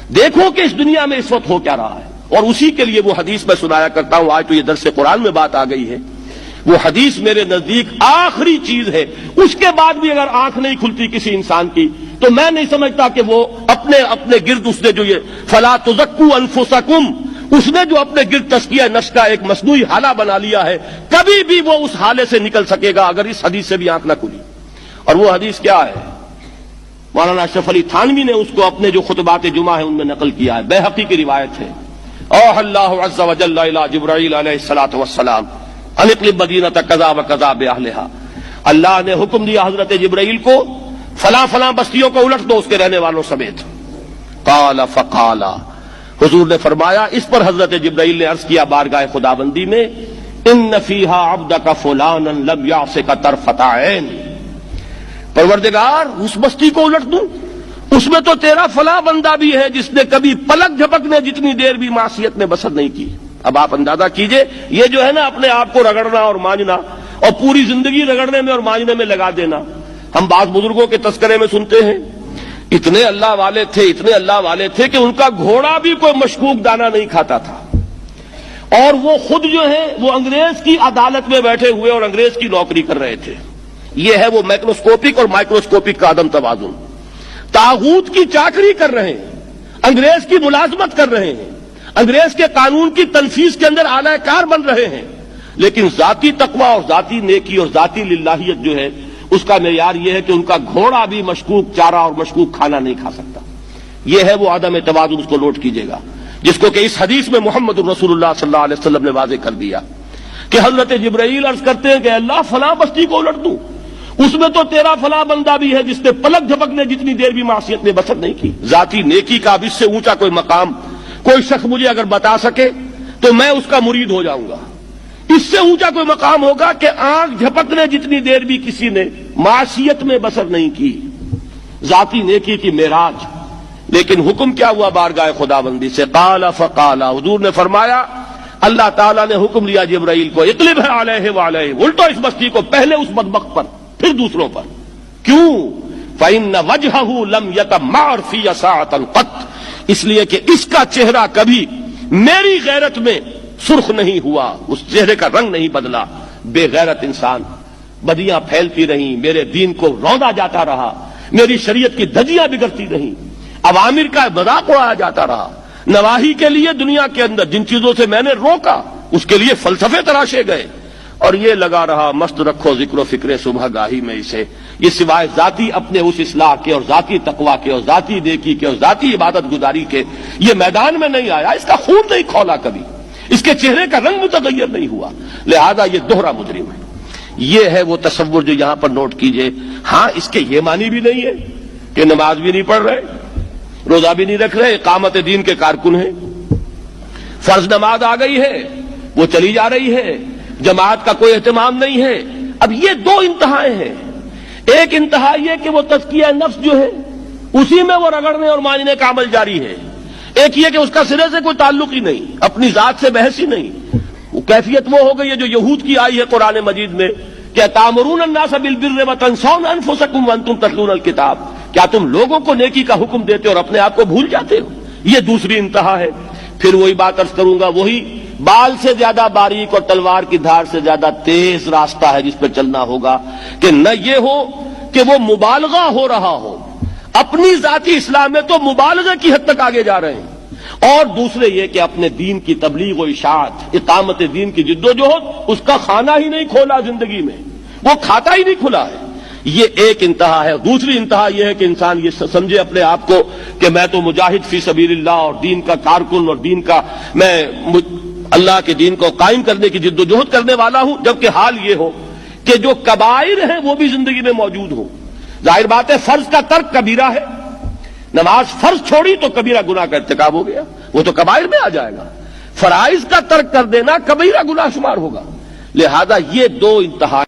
دیکھو کہ اس دنیا میں اس وقت ہو کیا رہا ہے۔ اور اسی کے لیے وہ حدیث میں سنایا کرتا ہوں، آج تو یہ درس قرآن میں بات آ گئی ہے، وہ حدیث میرے نزدیک آخری چیز ہے، اس کے بعد بھی اگر آنکھ نہیں کھلتی کسی انسان کی تو میں نہیں سمجھتا کہ وہ اپنے گرد اس نے جو یہ فلا تزکوا انفسکم، اس نے جو اپنے گرد تزکیہ نفس کا ایک مصنوعی حالہ بنا لیا ہے، کبھی بھی وہ اس حالے سے نکل سکے گا اگر اس حدیث سے بھی آنکھ نہ کھلی۔ اور وہ حدیث کیا ہے؟ مولانا اشرف علی تھانوی نے اس کو اپنے جو خطبات جمعہ ہیں ان میں نقل کیا ہے، بیہقی کی روایت ہے۔ اوحى اللہ عز وجل الى جبرائیل علیہ الصلوۃ والسلام ان اقلب مدینۃ کذا وکذا باہلھا، اللہ نے حکم دیا حضرت جبرائیل کو فلاں فلاں بستیوں کو الٹ دو اس کے رہنے والوں سمیت۔ قال فقال، حضور نے فرمایا، اس پر حضرت جبرائیل نے عرض کیا بارگاہ خداوندی میں، ان فیہا عبدک فلانا لم یعصک طرفۃ عین، پروردگار اس بستی کو الٹ دوں، اس میں تو تیرا فلاں بندہ بھی ہے جس نے کبھی پلک جھپکنے جتنی دیر بھی معصیت میں بسر نہیں کی۔ اب آپ اندازہ کیجئے، یہ جو ہے نا اپنے آپ کو رگڑنا اور مانجنا اور پوری زندگی رگڑنے میں اور مانجنے میں لگا دینا۔ ہم بعض بزرگوں کے تذکرے میں سنتے ہیں اتنے اللہ والے تھے کہ ان کا گھوڑا بھی کوئی مشکوک دانہ نہیں کھاتا تھا، اور وہ خود جو ہے وہ انگریز کی عدالت میں بیٹھے ہوئے اور انگریز کی نوکری کر رہے تھے۔ یہ ہے وہ مائکروسکوپک اور مائکروسکوپک کا عدم توازن۔ طاغوت کی چاکری کر رہے ہیں، انگریز کی ملازمت کر رہے ہیں، انگریز کے قانون کی تنفیذ کے اندر اعلی کار بن رہے ہیں، لیکن ذاتی تقوی اور ذاتی نیکی اور ذاتی للہیت جو ہے اس کا معیار یہ ہے کہ ان کا گھوڑا بھی مشکوک چارہ اور مشکوک کھانا نہیں کھا سکتا۔ یہ ہے وہ عدم توازن، اس کو نوٹ کیجیے گا، جس کو کہ اس حدیث میں محمد رسول اللہ صلی اللہ علیہ وسلم نے واضح کر دیا کہ حضرت جبرائیل عرض کرتے ہیں کہ اللہ فلاں بستی کو الٹ دوں، اس میں تو تیرا فلاں بندہ بھی ہے جس نے پلک جھپکنے جتنی دیر بھی معصیت میں بسر نہیں کی۔ ذاتی نیکی کا اب اس سے اونچا کوئی مقام کوئی شخص مجھے اگر بتا سکے تو میں اس کا مرید ہو جاؤں گا۔ اس سے اونچا کوئی مقام ہوگا کہ آنکھ جھپکنے جتنی دیر بھی کسی نے معصیت میں بسر نہیں کی، ذاتی نیکی کی معراج۔ لیکن حکم کیا ہوا بارگاہ خداوندی سے؟ قال فقال، حضور نے فرمایا، اللہ تعالیٰ نے حکم دیا جبرائیل کو، اقلب علیہ وعلیہ، الٹو اس بستی کو، پہلے اس بدبخت پر پھر دوسروں پر۔ کیوں؟ فإن وجہہ لم یتمعر فی ساعۃ قط، اس لیے کہ اس کا چہرہ کبھی میری غیرت میں سرخ نہیں ہوا، اس چہرے کا رنگ نہیں بدلا۔ بے غیرت انسان، بدیاں پھیلتی رہیں، میرے دین کو روندا جاتا رہا، میری شریعت کی دھجیاں بگڑتی رہیں، عوامر کا مذاق اڑایا جاتا رہا، نواہی کے لیے دنیا کے اندر جن چیزوں سے میں نے روکا اس کے لیے فلسفے تراشے گئے، اور یہ لگا رہا مست رکھو ذکر و فکر صبح گاہی میں اسے، یہ سوائے ذاتی اپنے اس اصلاح کے اور ذاتی تقوی کے اور ذاتی نیکی کے اور ذاتی عبادت گزاری کے یہ میدان میں نہیں آیا، اس کا خون نہیں کھولا کبھی، اس کے چہرے کا رنگ متغیر نہیں ہوا، لہذا یہ دوہرا مجرم ہے۔ یہ ہے وہ تصور جو یہاں پر نوٹ کیجئے۔ ہاں، اس کے یہ معنی بھی نہیں ہے کہ نماز بھی نہیں پڑھ رہے، روزہ بھی نہیں رکھ رہے، اقامت دین کے کارکن ہیں، فرض نماز آ گئی ہے وہ چلی جا رہی ہے، جماعت کا کوئی اہتمام نہیں ہے۔ اب یہ دو انتہائیں ہیں، ایک انتہا یہ کہ وہ تزکیہ نفس جو ہے اسی میں وہ رگڑنے اور مانجنے کا عمل جاری ہے، ایک یہ کہ اس کا سرے سے کوئی تعلق ہی نہیں، اپنی ذات سے بحث ہی نہیں۔ وہ کیفیت وہ ہو گئی ہے جو یہود کی آئی ہے قرآن مجید میں کہ تامرون الناس بالبر وتنسون انفسکم وانتم تتلون الکتاب، کیا تم لوگوں کو نیکی کا حکم دیتے اور اپنے آپ کو بھول جاتے ہو؟ یہ دوسری انتہا ہے۔ پھر وہی بات عرض کروں گا، وہی بال سے زیادہ باریک اور تلوار کی دھار سے زیادہ تیز راستہ ہے جس پہ چلنا ہوگا، کہ نہ یہ ہو کہ وہ مبالغہ ہو رہا ہو، اپنی ذاتی اصلاح میں تو مبالغہ کی حد تک آگے جا رہے ہیں، اور دوسرے یہ کہ اپنے دین کی تبلیغ و اشاعت، اقامت دین کی جدوجہد، اس کا کھانا ہی نہیں کھولا زندگی میں، وہ کھاتا ہی نہیں کھلا ہے۔ یہ ایک انتہا ہے۔ دوسری انتہا یہ ہے کہ انسان یہ سمجھے اپنے آپ کو کہ میں تو مجاہد فی سبیل اللہ اور دین کا کارکن اور دین کا میں اللہ کے دین کو قائم کرنے کی جد و جہد کرنے والا ہوں، جبکہ حال یہ ہو کہ جو کبائر ہیں وہ بھی زندگی میں موجود ہوں۔ ظاہر بات ہے فرض کا ترک کبیرہ ہے، نماز فرض چھوڑی تو کبیرہ گناہ کا ارتکاب ہو گیا، وہ تو کبائر میں آ جائے گا۔ فرائض کا ترک کر دینا کبیرہ گناہ شمار ہوگا۔ لہذا یہ دو انتہا